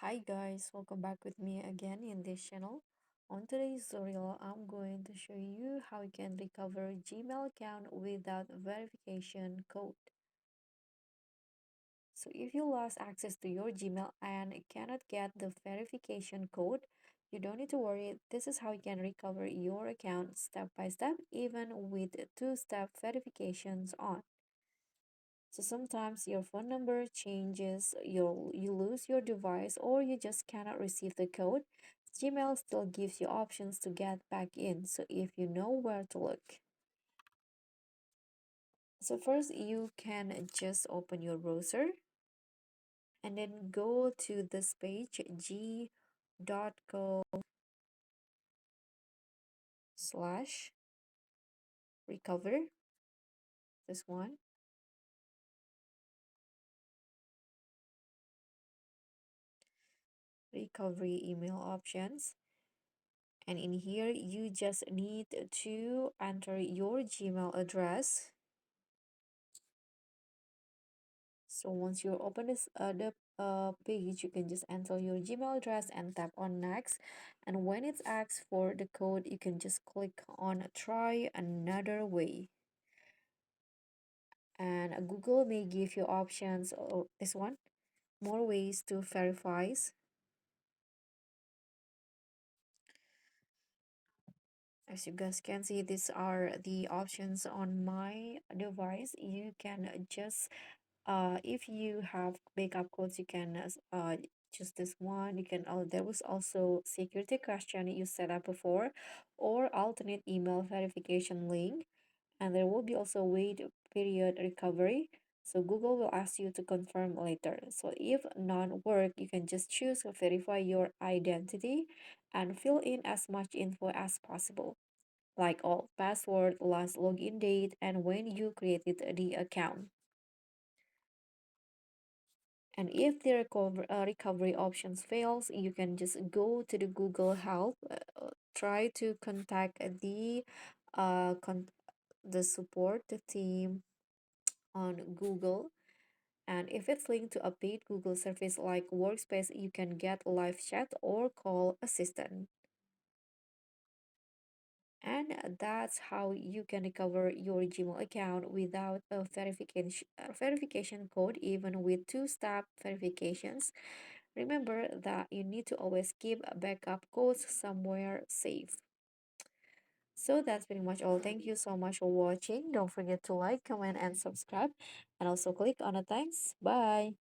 Hi guys, welcome back with me again in this channel. On today's tutorial, I'm going to show you how you can recover Gmail account without verification code. So if you lost access to your Gmail and cannot get the verification code, you don't need to worry. This is how you can recover your account step by step, even with two-step verifications on. So sometimes your phone number changes, you lose your device, or you just cannot receive the code. Gmail still gives you options to get back in, so if you know where to look. So first you can just open your browser and then go to this page g.co slash recover, this one, recovery email options. And in here, you just need to enter your Gmail address. So once you open the page, you can just enter your Gmail address and tap on next. And when it's asked for the code, you can just click on try another way. And Google may give you options, this one, more ways to verify. As you guys can see, these are the options on my device. You can just if you have backup codes, you can choose this one. You can there was also security question you set up before, or alternate email verification link, and there will be also wait period recovery. So Google will ask you to confirm later. So if none work, you can just choose to verify your identity and fill in as much info as possible, like all password, last login date, and when you created the account. And if the recovery options fails, you can just go to the Google Help, try to contact uh, con the support team on Google. And if it's linked to a paid Google service like Workspace, you can get live chat or call assistant. And that's how you can recover your Gmail account without a verification code, even with two-step verifications. Remember that you need to always keep backup codes somewhere safe. So that's pretty much all. Thank you so much for watching. Don't forget to like, comment, and subscribe. And also click on the thanks. Bye.